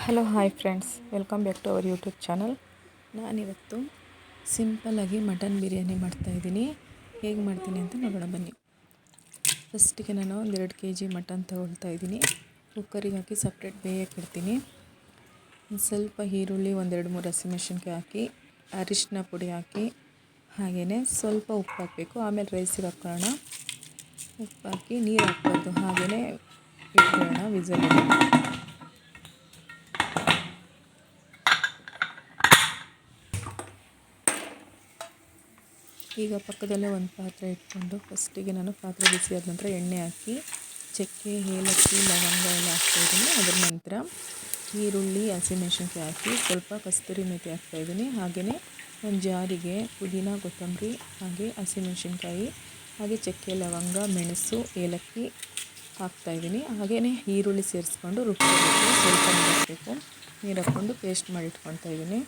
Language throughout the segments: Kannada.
Hello hi friends, welcome back to our YouTube channel. ನಾನಿವತ್ತು ಸಿಂಪಲ್ಲಾಗಿ ಮಟನ್ ಬಿರಿಯಾನಿ ಮಾಡ್ತಾಯಿದ್ದೀನಿ. ಹೇಗೆ ಮಾಡ್ತೀನಿ ಅಂತ ನೋಡೋಣ ಬನ್ನಿ. ಫಸ್ಟಿಗೆ ನಾನು 1-2 kg ಮಟನ್ ತೊಗೊಳ್ತಾ ಇದ್ದೀನಿ. ಕುಕ್ಕರಿಗೆ ಹಾಕಿ ಸಪ್ರೇಟ್ ಬೇಯಕ್ಕೆ ಇಡ್ತೀನಿ. ಒಂದು ಸ್ವಲ್ಪ ಈರುಳ್ಳಿ, 1-2-3 ಹಸಿಮೆಣಸಿನ್ಕಾಯಿ ಹಾಕಿ, ಅರಿಶಿನ ಪುಡಿ ಹಾಕಿ, ಹಾಗೆಯೇ ಸ್ವಲ್ಪ ಉಪ್ಪು ಹಾಕಬೇಕು. ಆಮೇಲೆ ರೈಸಿಗೆ ಹಾಕೋಣ. ಉಪ್ಪು ಹಾಕಿ ನೀರು ಹಾಕ್ಬಾರ್ದು, ಹಾಗೆಯೇ ಇಟ್ಬಿಡೋಣ ವಿಸಲ್. ಈಗ ಪಕ್ಕದಲ್ಲೇ ಒಂದು ಪಾತ್ರೆ ಇಟ್ಕೊಂಡು ಫಸ್ಟಿಗೆ ನಾನು ಪಾತ್ರೆ ಬಿಸಿ ಆದ ನಂತರ ಎಣ್ಣೆ ಹಾಕಿ ಚಕ್ಕೆ, ಏಲಕ್ಕಿ, ಲವಂಗ ಎಲ್ಲ ಹಾಕ್ತಾಯಿದ್ದೀನಿ. ಅದರ ನಂತರ ಈರುಳ್ಳಿ, ಹಸಿಮೆಣಸಿನ್ಕಾಯಿ ಹಾಕಿ ಸ್ವಲ್ಪ ಕಸ್ತೂರಿ ಮೇಥಿ ಹಾಕ್ತಾಯಿದ್ದೀನಿ. ಹಾಗೆಯೇ ಒಂದು ಜಾರಿಗೆ ಪುದೀನ, ಕೊತ್ತಂಬರಿ, ಹಾಗೆ ಹಸಿಮೆಣಸಿನ್ಕಾಯಿ, ಹಾಗೆ ಚಕ್ಕೆ, ಲವಂಗ, ಮೆಣಸು, ಏಲಕ್ಕಿ ಹಾಕ್ತಾಯಿದ್ದೀನಿ. ಹಾಗೆಯೇ ಈರುಳ್ಳಿ ಸೇರಿಸ್ಕೊಂಡು ರುಬ್ಕೋಬೇಕು. ಸ್ವಲ್ಪ ನೀರು ಹಾಕಬೇಕು. ನೀರು ಹಾಕ್ಕೊಂಡು ಪೇಸ್ಟ್ ಮಾಡಿ ಇಟ್ಕೊತಾಯಿದ್ದೀನಿ.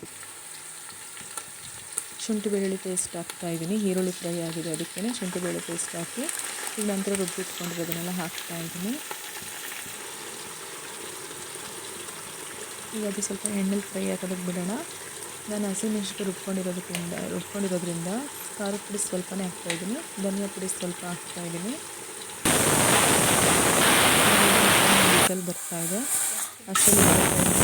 ಶುಂಠಿ ಬೆಳ್ಳುಳ್ಳಿ ಪೇಸ್ಟ್ ಹಾಕ್ತಾಯಿದ್ದೀನಿ. ಈರುಳ್ಳಿ ಫ್ರೈ ಆಗಿದೆ, ಅದಕ್ಕೇ ಶುಂಠಿ ಬೆಳ್ಳುಳ್ಳಿ ಪೇಸ್ಟ್ ಹಾಕಿ ಈಗ ನಂತರ ರುಬ್ಬಿಟ್ಕೊಂಡಿರೋದನ್ನೆಲ್ಲ ಹಾಕ್ತಾಯಿದ್ದೀನಿ. ಈಗ ಅದು ಸ್ವಲ್ಪ ಎಣ್ಣೆಲಿ ಫ್ರೈ ಆಗೋದಕ್ಕೆ ಬಿಡೋಣ. ನಾನು ಹಸಿಮೆಣಸಿನ್ಕಾಯಿ ರುಬ್ಕೊಂಡಿರೋದ್ರಿಂದ ಖಾರದ ಪುಡಿ ಸ್ವಲ್ಪನೇ ಹಾಕ್ತಾಯಿದ್ದೀನಿ. ಧನಿಯಾ ಪುಡಿ ಸ್ವಲ್ಪ ಹಾಕ್ತಾಯಿದ್ದೀನಿ. ವಿಸಲ್ ಬರ್ತಾಯಿದೆ. ಅಷ್ಟರಲ್ಲಿ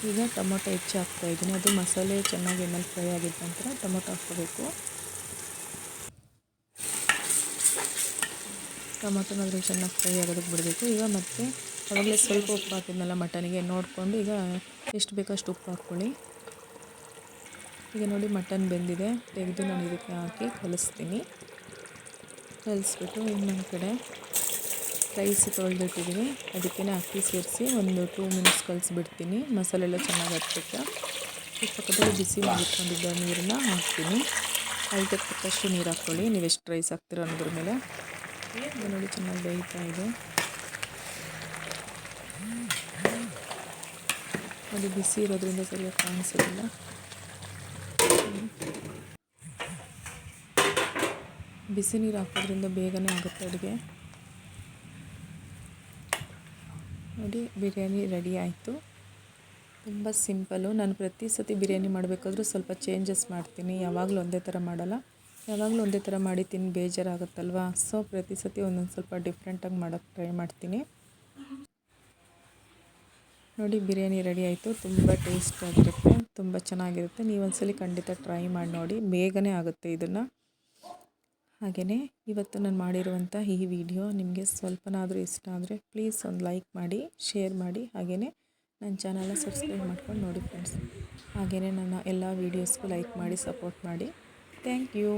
ಈಗ ಟೊಮೊಟೊ ಹೆಚ್ಚು ಹಾಕ್ತಾಯಿದ್ದೀನಿ. ಅದು ಮಸಾಲೆ ಚೆನ್ನಾಗಿ ಎಣ್ಣೆಲಿ ಫ್ರೈ ಆಗಿದ ನಂತರ ಟೊಮೊಟೊ ಹಾಕ್ಕೋಬೇಕು. ಟೊಮೊಟೊನಾದರೂ ಚೆನ್ನಾಗಿ ಫ್ರೈ ಆಗೋದಕ್ಕೆ ಬಿಡಬೇಕು. ಈಗ ಮತ್ತೆ ಅವಾಗಲೇ ಸ್ವಲ್ಪ ಉಪ್ಪು ಹಾಕಿದ್ನಲ್ಲ ಮಟನಿಗೆ, ನೋಡಿಕೊಂಡು ಈಗ ಎಷ್ಟು ಬೇಕೋ ಅಷ್ಟು ಉಪ್ಪು ಹಾಕ್ಕೊಳ್ಳಿ. ಈಗ ನೋಡಿ ಮಟನ್ ಬೆಂದಿದೆ. ತೆಗೆದು ನಾನು ಇದಕ್ಕೆ ಹಾಕಿ ಕಲಿಸ್ಬಿಟ್ಟು ಇನ್ನೊಂದು ಕಡೆ ರೈಸ್ ತೊಳೆದಿಟ್ಟಿದ್ದೀನಿ, ಅದಕ್ಕೇ ಅಕ್ಕಿ ಸೇರಿಸಿ ಒಂದು 2 ಮಿನಿಟ್ಸ್ ಕಲಿಸ್ಬಿಡ್ತೀನಿ. ಮಸಾಲೆ ಎಲ್ಲ ಚೆನ್ನಾಗಿ ಹತ್ತುತ್ತೆ. ಈ ಪಕ್ಕದಲ್ಲಿ ಬಿಸಿ ಮಾಡಿಟ್ಕೊಂಡಿದ್ದ ನೀರನ್ನ ಹಾಕ್ತೀನಿ. ಅದಕ್ಕೆ ತಕ್ಕಷ್ಟು ನೀರು ಹಾಕ್ಕೊಳ್ಳಿ, ನೀವು ಎಷ್ಟು ರೈಸ್ ಹಾಕ್ತೀರೋ ಅನ್ನೋದ್ರ ಮೇಲೆ. ಇದು ನೋಡಿ ಚೆನ್ನಾಗಿ ಬೇಯ್ತಾ ಇದೆ. ಅದು ಬಿಸಿ ಇರೋದ್ರಿಂದ ಸರಿಯಾಗಿ ಕಾಣಿಸೋದಿಲ್ಲ. ಬಿಸಿ ನೀರು ಹಾಕೋದ್ರಿಂದ ಬೇಗನೆ ಆಗುತ್ತೆ ಅಡುಗೆ. ನೋಡಿ ಬಿರಿಯಾನಿ ರೆಡಿ ಆಯಿತು. ತುಂಬ ಸಿಂಪಲ್ಲು. ನಾನು ಪ್ರತಿ ಸತಿ ಬಿರಿಯಾನಿ ಮಾಡಬೇಕಾದ್ರೂ ಸ್ವಲ್ಪ ಚೇಂಜಸ್ ಮಾಡ್ತೀನಿ. ಯಾವಾಗಲೂ ಒಂದೇ ಥರ ಮಾಡಲ್ಲ. ಯಾವಾಗಲೂ ಒಂದೇ ಥರ ಮಾಡಿ ತಿಂದು ಬೇಜಾರಾಗುತ್ತಲ್ವ. ಸೊ ಪ್ರತಿ ಸತಿ ಒಂದೊಂದು ಸ್ವಲ್ಪ ಡಿಫ್ರೆಂಟಾಗಿ ಮಾಡೋಕ್ಕೆ ಟ್ರೈ ಮಾಡ್ತೀನಿ. ನೋಡಿ ಬಿರಿಯಾನಿ ರೆಡಿ ಆಯಿತು. ತುಂಬ ಟೇಸ್ಟಾಗಿರುತ್ತೆ, ತುಂಬ ಚೆನ್ನಾಗಿರುತ್ತೆ. ನೀವು ಒಂದ್ಸಲಿ ಖಂಡಿತ ಟ್ರೈ ಮಾಡಿ ನೋಡಿ, ಬೇಗನೆ ಆಗುತ್ತೆ ಇದನ್ನು. ಹಾಗೆಯೇ ಇವತ್ತು ನಾನು ಮಾಡಿರುವಂಥ ಈ ವಿಡಿಯೋ ನಿಮಗೆ ಸ್ವಲ್ಪನಾದರೂ ಇಷ್ಟ ಆದರೆ ಪ್ಲೀಸ್ ಒಂದು ಲೈಕ್ ಮಾಡಿ, ಶೇರ್ ಮಾಡಿ, ಹಾಗೆಯೇ ನನ್ನ ಚಾನಲ್ನ ಸಬ್ಸ್ಕ್ರೈಬ್ ಮಾಡ್ಕೊಂಡು ನೋಡಿ ಫ್ರೆಂಡ್ಸ್. ಹಾಗೆಯೇ ನನ್ನ ಎಲ್ಲ ವೀಡಿಯೋಸ್ಗೂ ಲೈಕ್ ಮಾಡಿ ಸಪೋರ್ಟ್ ಮಾಡಿ. Thank you.